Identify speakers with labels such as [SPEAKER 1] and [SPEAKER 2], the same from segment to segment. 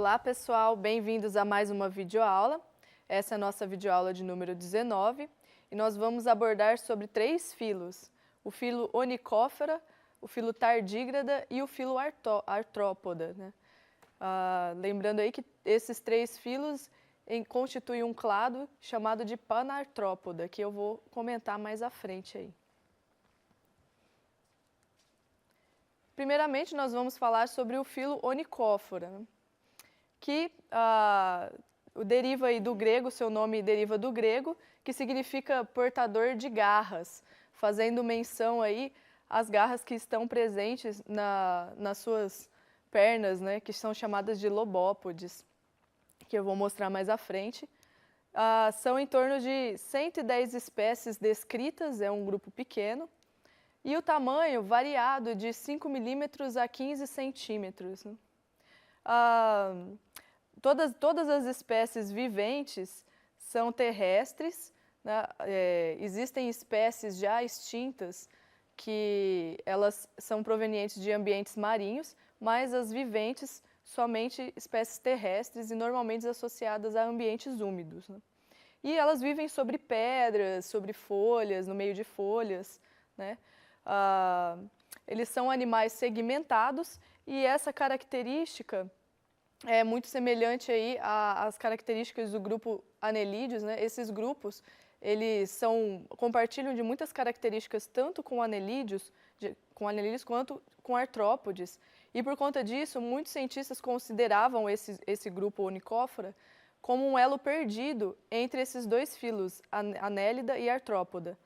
[SPEAKER 1] Olá pessoal, bem-vindos a mais uma videoaula. Essa é a nossa videoaula de número 19 e nós vamos abordar sobre 3 filos, o filo Onychophora, o filo Tardígrada e o filo Arthrópoda, né? Lembrando aí que esses 3 filos constituem um clado chamado de Panarthrópoda, que eu vou comentar mais à frente aí. Primeiramente, nós vamos falar sobre o filo Onychophora, né? Que deriva aí do grego, seu nome deriva do grego, que significa portador de garras, fazendo menção aí às garras que estão presentes nas suas pernas, né, que são chamadas de lobópodes, que eu vou mostrar mais à frente. São em torno de 110 espécies descritas, é um grupo pequeno, e o tamanho variado de 5 milímetros a 15 centímetros. Né? Todas as espécies viventes são terrestres, né? Existem espécies já extintas que elas são provenientes de ambientes marinhos, mas as viventes somente espécies terrestres e normalmente associadas a ambientes úmidos. Né? E elas vivem sobre pedras, sobre folhas, no meio de folhas, né? Eles são animais segmentados e essa característica é muito semelhante aí às características do grupo Annelides, né? Esses grupos, eles compartilham de muitas características tanto com Annelides quanto com artrópodes. E por conta disso, muitos cientistas consideravam esse grupo Onychophora como um elo perdido entre esses 2 filos, Annelida e Arthrópoda.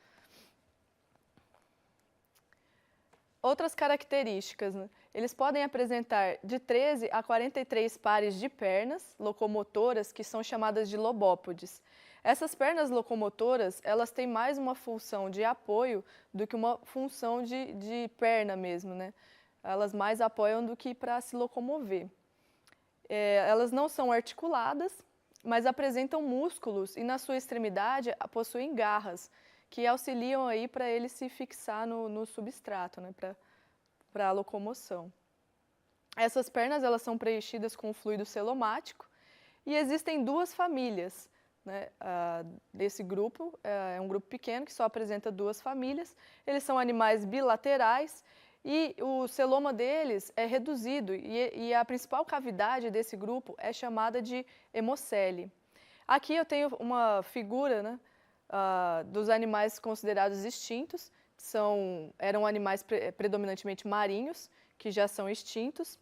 [SPEAKER 1] Outras características, né? Eles podem apresentar de 13 a 43 pares de pernas locomotoras, que são chamadas de lobópodes. Essas pernas locomotoras, elas têm mais uma função de apoio do que uma função de perna mesmo, né? Elas mais apoiam do que para se locomover. Elas não são articuladas, mas apresentam músculos e na sua extremidade possuem garras, que auxiliam aí para ele se fixar no substrato, né, para a locomoção. Essas pernas elas são preenchidas com fluido celomático e existem 2 famílias, né, desse grupo. É um grupo pequeno que só apresenta 2 famílias. Eles são animais bilaterais e o celoma deles é reduzido e a principal cavidade desse grupo é chamada de hemocele. Aqui eu tenho uma figura, né, dos animais considerados extintos, eram animais predominantemente marinhos, que já são extintos.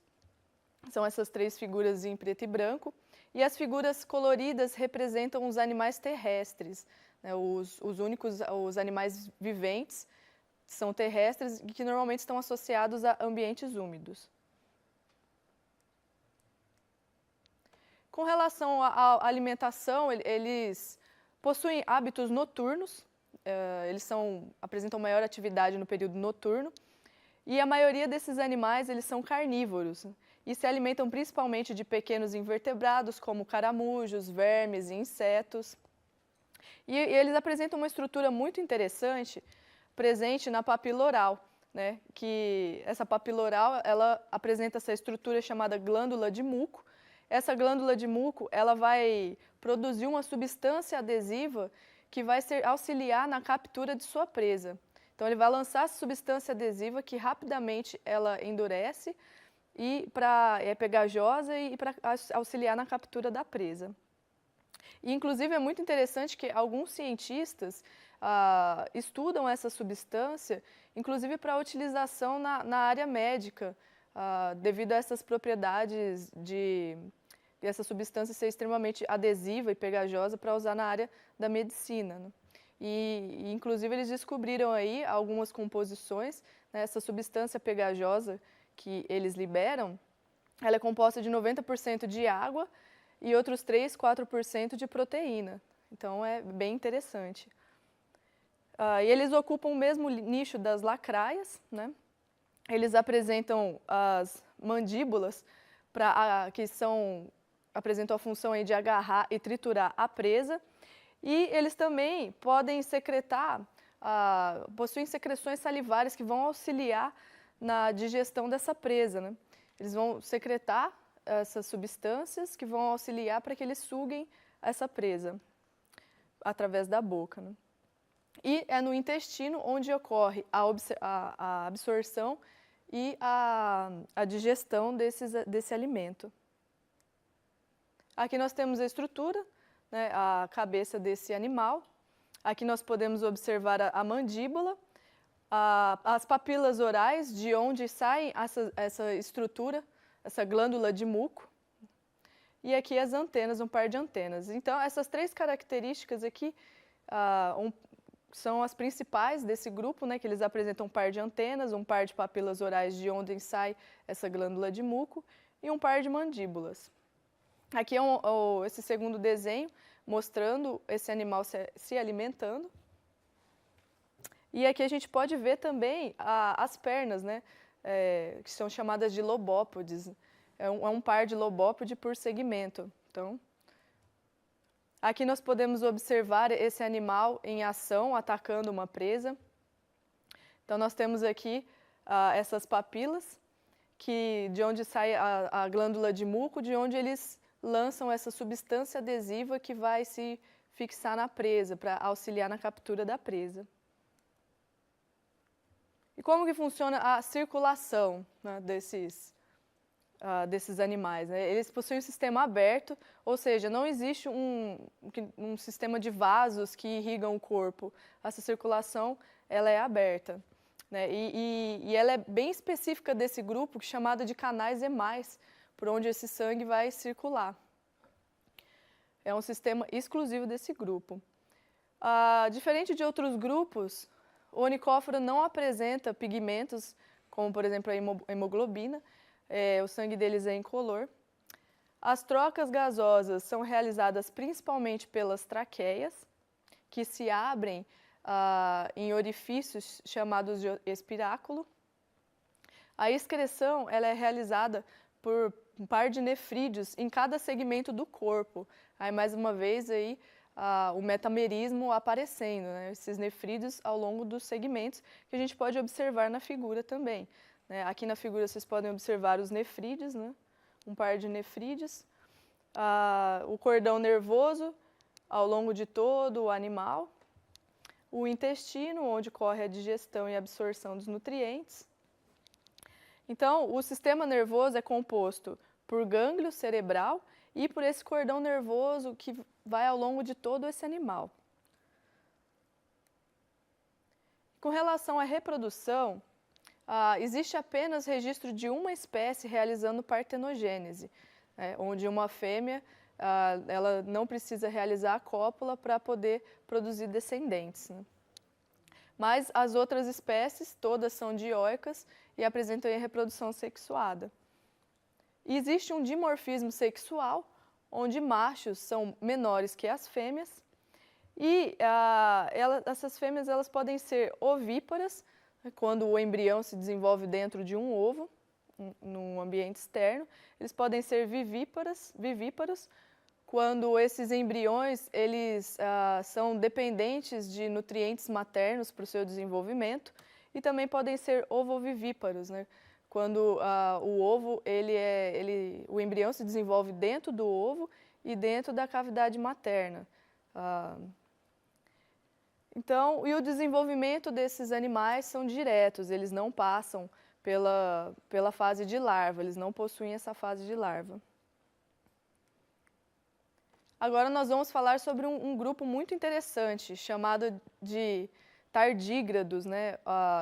[SPEAKER 1] São essas 3 figuras em preto e branco. E as figuras coloridas representam os animais terrestres, né, os animais viventes são terrestres e que normalmente estão associados a ambientes úmidos. Com relação à alimentação, eles possuem hábitos noturnos, eles apresentam maior atividade no período noturno, e a maioria desses animais eles são carnívoros e se alimentam principalmente de pequenos invertebrados, como caramujos, vermes e insetos. E eles apresentam uma estrutura muito interessante, presente na papila oral, né? Que essa papila oral, ela apresenta essa estrutura chamada glândula de muco. Essa glândula de muco, ela vai produzir uma substância adesiva que vai auxiliar na captura de sua presa. Então, ele vai lançar essa substância adesiva que rapidamente ela endurece e é pegajosa e para auxiliar na captura da presa. E, inclusive, é muito interessante que alguns cientistas estudam essa substância, inclusive para utilização na área médica, devido a essas propriedades de essa substância ser extremamente adesiva e pegajosa para usar na área da medicina. Né? E, inclusive, eles descobriram aí algumas composições, né? Essa substância pegajosa que eles liberam, ela é composta de 90% de água e outros 3, 4% de proteína. Então, é bem interessante. E eles ocupam o mesmo nicho das lacraias, né? Eles apresentam as mandíbulas, que apresentam a função aí de agarrar e triturar a presa, e eles também podem possuem secreções salivares que vão auxiliar na digestão dessa presa, né? Eles vão secretar essas substâncias que vão auxiliar para que eles suguem essa presa através da boca, né? E é no intestino onde ocorre a absorção e a digestão desse alimento. Aqui nós temos a estrutura, né, a cabeça desse animal. Aqui nós podemos observar a mandíbula, as papilas orais, de onde sai essa estrutura, essa glândula de muco. E aqui as antenas, um par de antenas. Então, essas três características aqui são as principais desse grupo, né, que eles apresentam um par de antenas, um par de papilas orais, de onde sai essa glândula de muco, e um par de mandíbulas. Aqui é esse segundo desenho, mostrando esse animal se alimentando. E aqui a gente pode ver também as pernas, né, que são chamadas de lobópodes. É um par de lobópode por segmento. Então, aqui nós podemos observar esse animal em ação, atacando uma presa. Então, nós temos aqui essas papilas, de onde sai a glândula de muco, de onde eles lançam essa substância adesiva que vai se fixar na presa, para auxiliar na captura da presa. E como que funciona a circulação, né, desses animais, né? Eles possuem um sistema aberto, ou seja, não existe um sistema de vasos que irrigam o corpo. Essa circulação ela é aberta, né? E ela é bem específica desse grupo, chamada de canais emais, por onde esse sangue vai circular. É um sistema exclusivo desse grupo. Diferente de outros grupos, o onicóforo não apresenta pigmentos, como por exemplo a hemoglobina. O sangue deles é incolor. As trocas gasosas são realizadas principalmente pelas traqueias, que se abrem em orifícios chamados de espiráculo. A excreção ela é realizada por um par de nefrídeos em cada segmento do corpo. Aí, mais uma vez, aí, o metamerismo aparecendo, né? Esses nefrídeos ao longo dos segmentos, que a gente pode observar na figura também. Né? Aqui na figura vocês podem observar os nefrídeos, né? Um par de nefrídeos. O cordão nervoso ao longo de todo o animal. O intestino, onde ocorre a digestão e absorção dos nutrientes. Então, o sistema nervoso é composto por gânglio cerebral e por esse cordão nervoso que vai ao longo de todo esse animal. Com relação à reprodução, existe apenas registro de uma espécie realizando partenogênese, onde uma fêmea ela não precisa realizar a cópula para poder produzir descendentes, né? Mas as outras espécies, todas são dioicas e apresentam a reprodução sexuada. E existe um dimorfismo sexual, onde machos são menores que as fêmeas, e essas fêmeas elas podem ser ovíparas, quando o embrião se desenvolve dentro de um ovo, num ambiente externo. Eles podem ser vivíparos, quando esses embriões eles são dependentes de nutrientes maternos para o seu desenvolvimento, e também podem ser ovovivíparos, né? Quando o ovo o embrião se desenvolve dentro do ovo e dentro da cavidade materna. Então, e o desenvolvimento desses animais são diretos, eles não passam pela fase de larva, eles não possuem essa fase de larva. Agora nós vamos falar sobre um grupo muito interessante, chamado de tardígrados, né?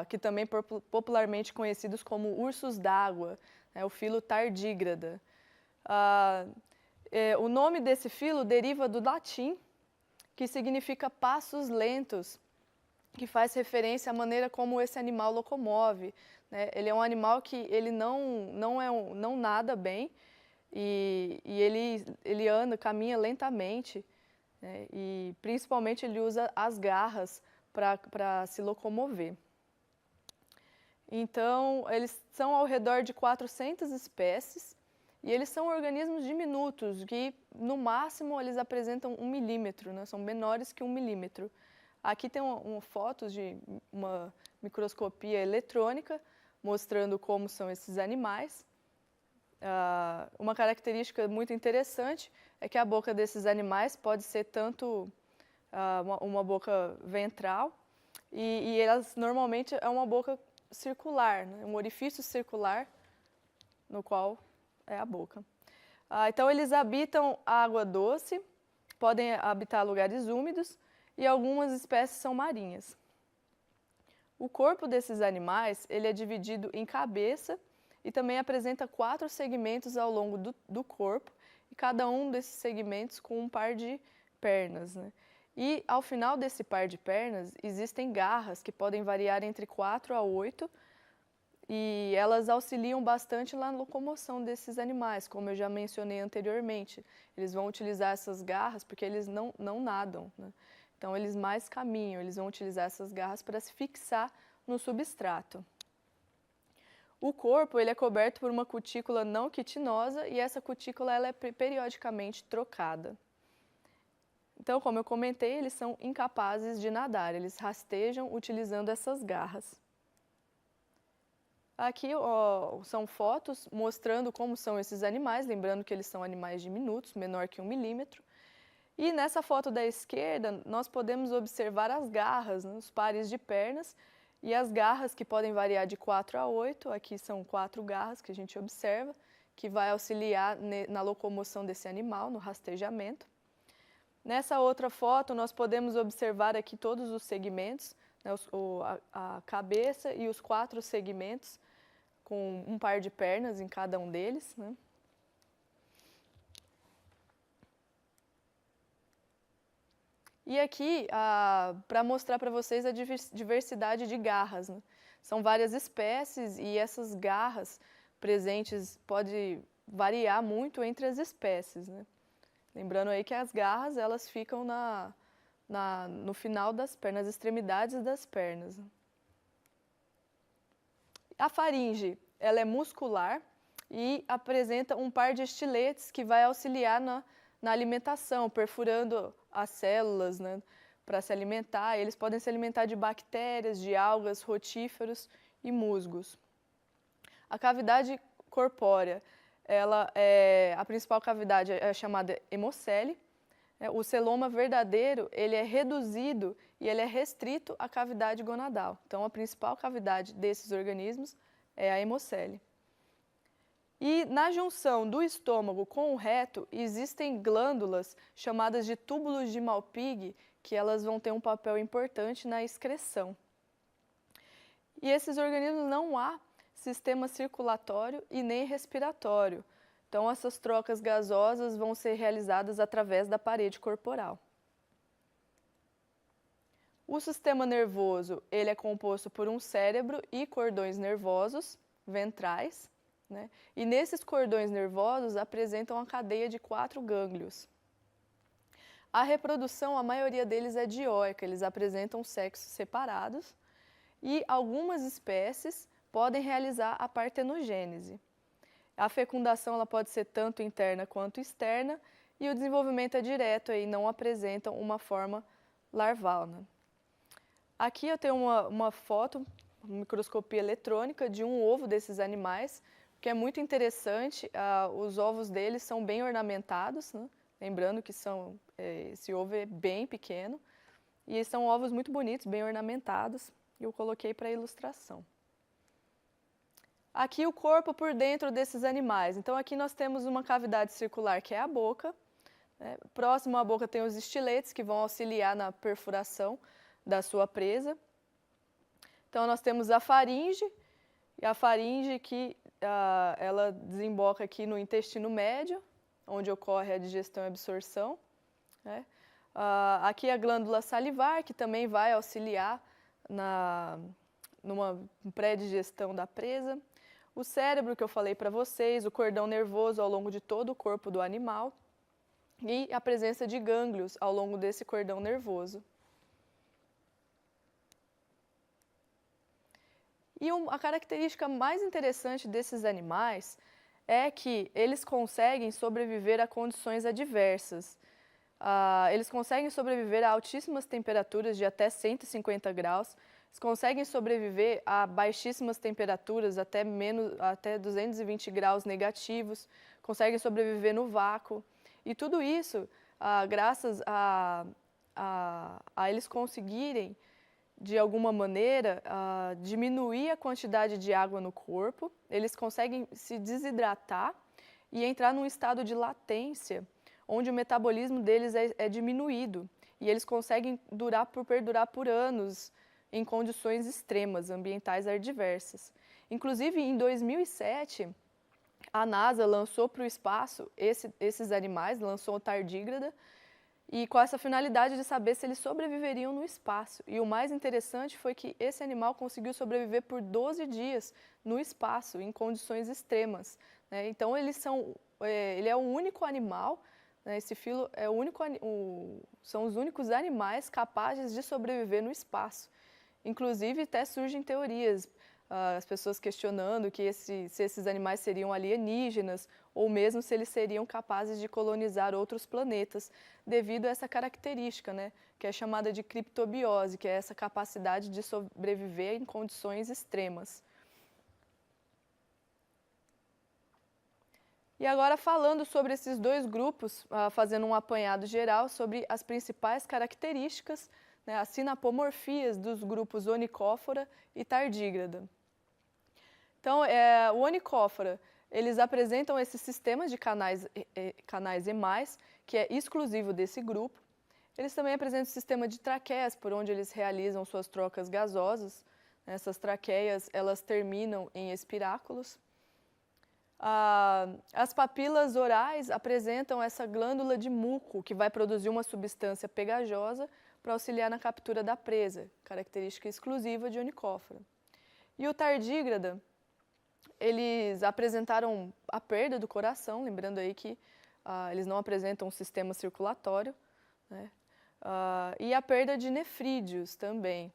[SPEAKER 1] Que também popularmente conhecidos como ursos d'água, né? O filo tardígrada. O nome desse filo deriva do latim, que significa passos lentos, que faz referência à maneira como esse animal locomove, né? Ele é um animal que ele não nada bem, e ele caminha lentamente, né? E principalmente ele usa as garras para se locomover. Então, eles são ao redor de 400 espécies, e eles são organismos diminutos, que no máximo eles apresentam 1 milímetro, né? São menores que 1 milímetro. Aqui tem fotos de uma microscopia eletrônica, mostrando como são esses animais. Uma característica muito interessante é que a boca desses animais pode ser tanto uma boca ventral e elas normalmente é uma boca circular, né? Um orifício circular no qual é a boca. Então eles habitam a água doce, podem habitar lugares úmidos e algumas espécies são marinhas. O corpo desses animais ele é dividido em cabeça e também apresenta 4 segmentos ao longo do corpo, e cada um desses segmentos com um par de pernas, né? E ao final desse par de pernas existem garras que podem variar entre 4 a 8, e elas auxiliam bastante na locomoção desses animais, como eu já mencionei anteriormente. Eles vão utilizar essas garras porque eles não nadam, né? Então eles mais caminham, eles vão utilizar essas garras para se fixar no substrato. O corpo ele é coberto por uma cutícula não quitinosa e essa cutícula ela é periodicamente trocada. Então, como eu comentei, eles são incapazes de nadar, eles rastejam utilizando essas garras. Aqui são fotos mostrando como são esses animais, lembrando que eles são animais diminutos, menor que 1 milímetro. E nessa foto da esquerda, nós podemos observar as garras, né, os pares de pernas, e as garras que podem variar de 4 a 8, aqui são 4 garras que a gente observa, que vai auxiliar na locomoção desse animal, no rastejamento. Nessa outra foto, nós podemos observar aqui todos os segmentos, né, a cabeça e os 4 segmentos, com um par de pernas em cada um deles, né? E aqui, para mostrar para vocês a diversidade de garras, né? São várias espécies e essas garras presentes podem variar muito entre as espécies, né? Lembrando aí que as garras, elas ficam no final das pernas, nas extremidades das pernas. A faringe, ela é muscular e apresenta um par de estiletes que vai auxiliar na alimentação, perfurando as células, né, para se alimentar. Eles podem se alimentar de bactérias, de algas, rotíferos e musgos. A cavidade corpórea, a principal cavidade é chamada hemocele. O celoma verdadeiro ele é reduzido e ele é restrito à cavidade gonadal. Então, a principal cavidade desses organismos é a hemocele. E na junção do estômago com o reto, existem glândulas chamadas de túbulos de Malpighi, que elas vão ter um papel importante na excreção. E esses organismos não há sistema circulatório e nem respiratório. Então, essas trocas gasosas vão ser realizadas através da parede corporal. O sistema nervoso ele é composto por um cérebro e cordões nervosos ventrais, né? E nesses cordões nervosos apresentam a cadeia de 4 gânglios. A reprodução, a maioria deles é dioica, eles apresentam sexos separados e algumas espécies podem realizar a partenogênese. A fecundação ela pode ser tanto interna quanto externa e o desenvolvimento é direto e não apresentam uma forma larval, né? Aqui eu tenho uma foto, uma microscopia eletrônica de um ovo desses animais, que é muito interessante. Os ovos deles são bem ornamentados, né? Lembrando que esse ovo é bem pequeno e são ovos muito bonitos, bem ornamentados, e eu coloquei para ilustração. Aqui o corpo por dentro desses animais. Então aqui nós temos uma cavidade circular que é a boca, né? Próximo à boca tem os estiletes que vão auxiliar na perfuração da sua presa. Então nós temos a faringe, e a faringe que ela desemboca aqui no intestino médio, onde ocorre a digestão e absorção, né? Aqui a glândula salivar, que também vai auxiliar numa pré-digestão da presa. O cérebro que eu falei para vocês, o cordão nervoso ao longo de todo o corpo do animal e a presença de gânglios ao longo desse cordão nervoso. E a característica mais interessante desses animais é que eles conseguem sobreviver a condições adversas. Eles conseguem sobreviver a altíssimas temperaturas de até 150 graus. Eles conseguem sobreviver a baixíssimas temperaturas, até 220 graus negativos, conseguem sobreviver no vácuo. E tudo isso, graças a eles conseguirem, de alguma maneira, diminuir a quantidade de água no corpo, eles conseguem se desidratar e entrar num estado de latência, onde o metabolismo deles é diminuído. E eles conseguem perdurar por anos em condições extremas, ambientais adversas. Inclusive, em 2007, a NASA lançou para o espaço esses animais, lançou o tardígrada, e com essa finalidade de saber se eles sobreviveriam no espaço. E o mais interessante foi que esse animal conseguiu sobreviver por 12 dias no espaço, em condições extremas, né? Então, ele é o único animal, né? Esse filo é são os únicos animais capazes de sobreviver no espaço. Inclusive, até surgem teorias, as pessoas questionando se esses animais seriam alienígenas ou mesmo se eles seriam capazes de colonizar outros planetas, devido a essa característica, né, que é chamada de criptobiose, que é essa capacidade de sobreviver em condições extremas. E agora, falando sobre esses dois grupos, fazendo um apanhado geral sobre as principais características, né, as sinapomorfias dos grupos onicófora e tardígrada. Então, o onicófora, eles apresentam esses sistemas de canais EMAIS, que é exclusivo desse grupo. Eles também apresentam o sistema de traqueias, por onde eles realizam suas trocas gasosas. Essas traqueias, elas terminam em espiráculos. As papilas orais apresentam essa glândula de muco, que vai produzir uma substância pegajosa para auxiliar na captura da presa, característica exclusiva de onicófora. E o tardígrada, eles apresentaram a perda do coração, lembrando aí que eles não apresentam um sistema circulatório, né? E a perda de nefrídeos também.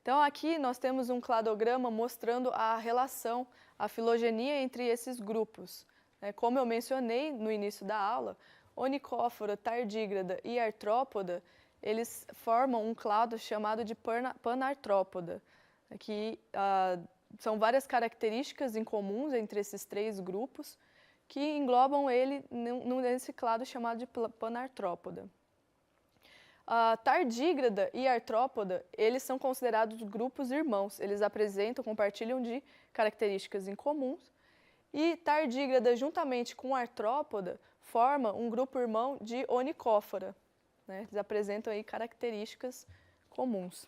[SPEAKER 1] Então, aqui nós temos um cladograma mostrando a relação, a filogenia entre esses grupos. Como eu mencionei no início da aula, onicófora, tardígrada e artrópoda, eles formam um clado chamado de panartrópoda, que são várias características em comuns entre esses três grupos, que englobam ele nesse clado chamado de panartrópoda. A tardígrada e artrópoda, eles são considerados grupos irmãos, eles compartilham de características em comuns, e tardígrada, juntamente com artrópoda, forma um grupo irmão de onicófora, né? Eles apresentam aí características comuns.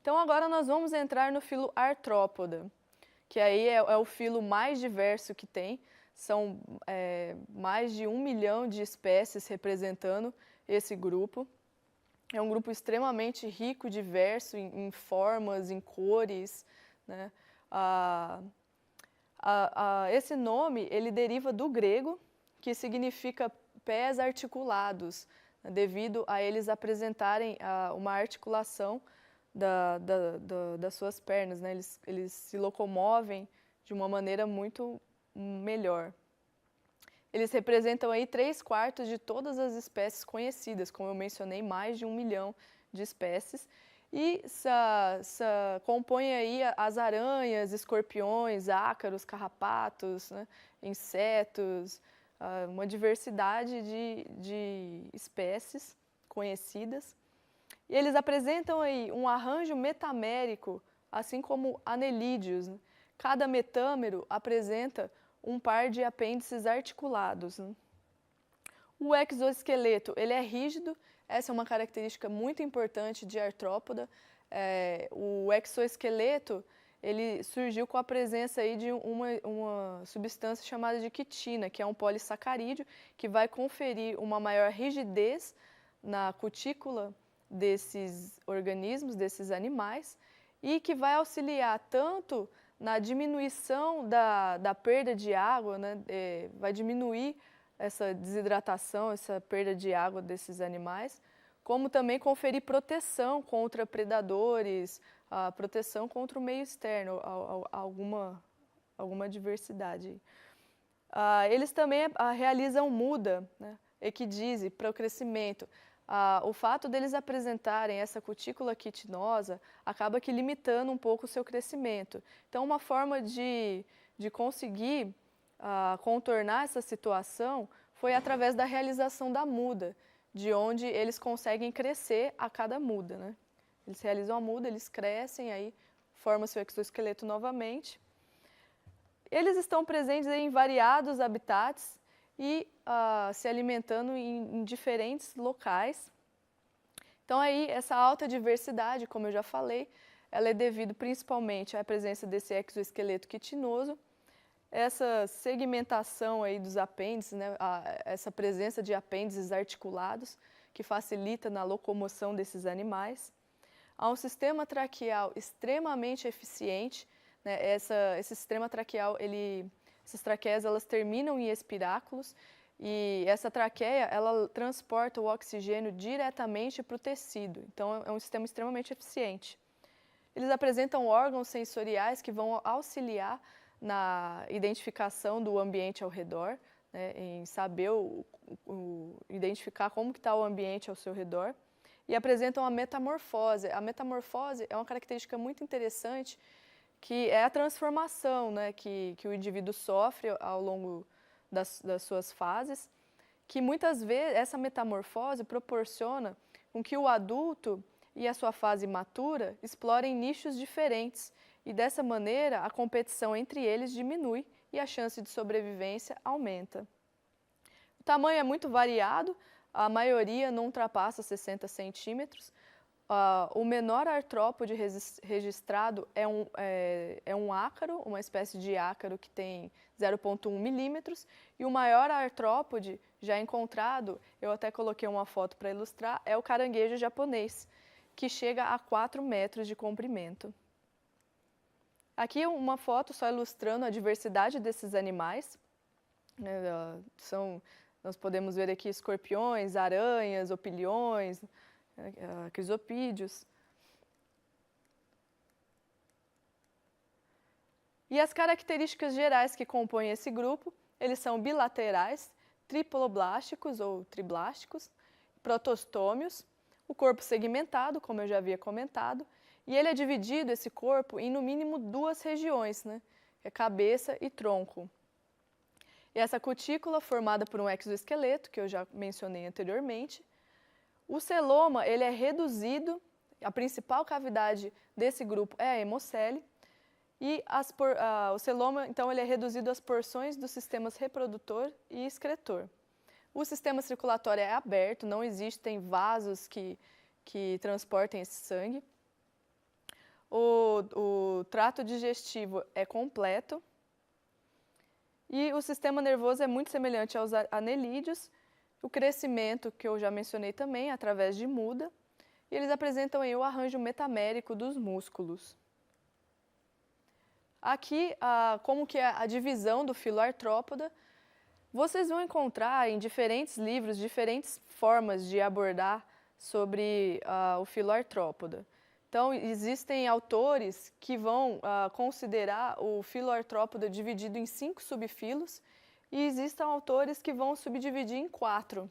[SPEAKER 1] Então, agora nós vamos entrar no filo artrópoda, que aí é o filo mais diverso que tem, são mais de 1 milhão de espécies representando esse grupo. É um grupo extremamente rico, diverso em formas, em cores, né? Esse nome, ele deriva do grego, que significa pés articulados, né? Devido a eles apresentarem uma articulação das suas pernas, né? Eles se locomovem de uma maneira muito melhor. Eles representam aí 3/4 de todas as espécies conhecidas, como eu mencionei, mais de 1 milhão de espécies. E compõem aí as aranhas, escorpiões, ácaros, carrapatos, né, insetos, uma diversidade de espécies conhecidas. E eles apresentam aí um arranjo metamérico, assim como anelídeos, né? Cada metâmero apresenta um par de apêndices articulados, né? O exoesqueleto, ele é rígido, essa é uma característica muito importante de artrópoda. O exoesqueleto, ele surgiu com a presença aí de uma substância chamada de quitina, que é um polissacarídeo, que vai conferir uma maior rigidez na cutícula desses organismos, desses animais, e que vai auxiliar tanto na diminuição da perda de água, né? Vai diminuir essa desidratação, essa perda de água desses animais, como também conferir proteção contra predadores, proteção contra o meio externo, alguma adversidade. Eles também realizam muda, né? Equidise para o crescimento. o fato deles apresentarem essa cutícula quitinosa acaba que limitando um pouco o seu crescimento. Então, uma forma de conseguir contornar essa situação foi através da realização da muda, de onde eles conseguem crescer a cada muda, né? Eles realizam a muda, eles crescem, aí forma-se o exoesqueleto novamente. Eles estão presentes em variados habitats e se alimentando em diferentes locais. Então, aí, essa alta diversidade, como eu já falei, ela é devido principalmente à presença desse exoesqueleto quitinoso, essa segmentação aí dos apêndices, né, essa presença de apêndices articulados, que facilita na locomoção desses animais. Há um sistema traqueal extremamente eficiente, né, esse sistema traqueal, essas traqueias, elas terminam em espiráculos, e essa traqueia, ela transporta o oxigênio diretamente para o tecido, então é um sistema extremamente eficiente. Eles apresentam órgãos sensoriais que vão auxiliar na identificação do ambiente ao redor, né, em saber identificar como que está o ambiente ao seu redor, e apresentam a metamorfose. A metamorfose é uma característica muito interessante, que é a transformação, né, que o indivíduo sofre ao longo das suas fases, que muitas vezes essa metamorfose proporciona com que o adulto e a sua fase matura explorem nichos diferentes, e dessa maneira a competição entre eles diminui e a chance de sobrevivência aumenta. O tamanho é muito variado, a maioria não ultrapassa 60 centímetros. O menor artrópode registrado é um ácaro, uma espécie de ácaro que tem 0,1 milímetros, e o maior artrópode já encontrado, eu até coloquei uma foto para ilustrar, é o caranguejo japonês, que chega a 4 metros de comprimento. Aqui uma foto só ilustrando a diversidade desses animais. Nós podemos ver aqui escorpiões, aranhas, opiliões, crisopídeos. E as características gerais que compõem esse grupo, eles são bilaterais, triploblásticos ou triblásticos, protostômios, o corpo segmentado, como eu já havia comentado, e ele é dividido, esse corpo, em no mínimo 2 regiões, né? É cabeça e tronco. E essa cutícula, formada por um exoesqueleto, que eu já mencionei anteriormente. O celoma, ele é reduzido, a principal cavidade desse grupo é a hemocele, e o celoma, então, ele é reduzido às porções dos sistemas reprodutor e excretor. O sistema circulatório é aberto, não existem vasos que transportem esse sangue. O trato digestivo é completo. E o sistema nervoso é muito semelhante aos anelídeos. O crescimento, que eu já mencionei também, através de muda. E eles apresentam aí o arranjo metamérico dos músculos. Aqui, como que é a divisão do filoartrópoda. Vocês vão encontrar em diferentes livros, diferentes formas de abordar sobre o filoartrópoda. Então, existem autores que vão considerar o filoartrópoda dividido em 5 subfilos, e existem autores que vão subdividir em 4.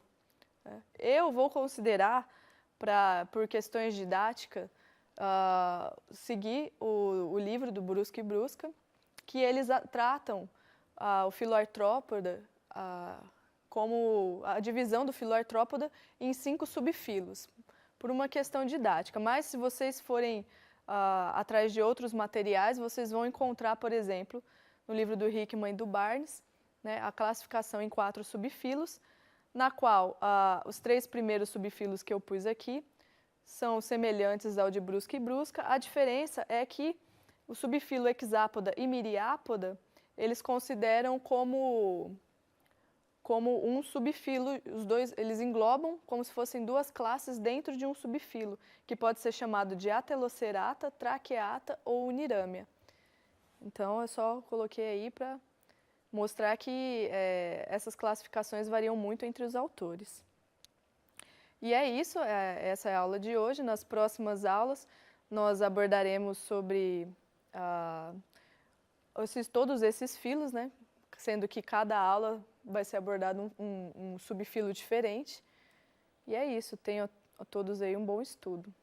[SPEAKER 1] Eu vou considerar, por questões didáticas, seguir o livro do Brusca e Brusca, que eles tratam o filoartrópoda como a divisão do filoartrópoda em 5 subfilos, por uma questão didática. Mas se vocês forem atrás de outros materiais, vocês vão encontrar, por exemplo, no livro do Hickman e do Barnes, né, a classificação em 4 subfilos, na qual os 3 primeiros subfilos que eu pus aqui são semelhantes ao de Brusca e Brusca. A diferença é que o subfilo hexápoda e miriápoda, eles consideram como um subfilo, os dois, eles englobam como se fossem 2 classes dentro de um subfilo, que pode ser chamado de atelocerata, traqueata ou unirâmia. Então, eu só coloquei aí para mostrar que essas classificações variam muito entre os autores. E é isso, essa é a aula de hoje. Nas próximas aulas, nós abordaremos sobre todos esses filos, né? Sendo que cada aula vai ser abordado um subfilo diferente. E é isso, tenham a todos aí um bom estudo.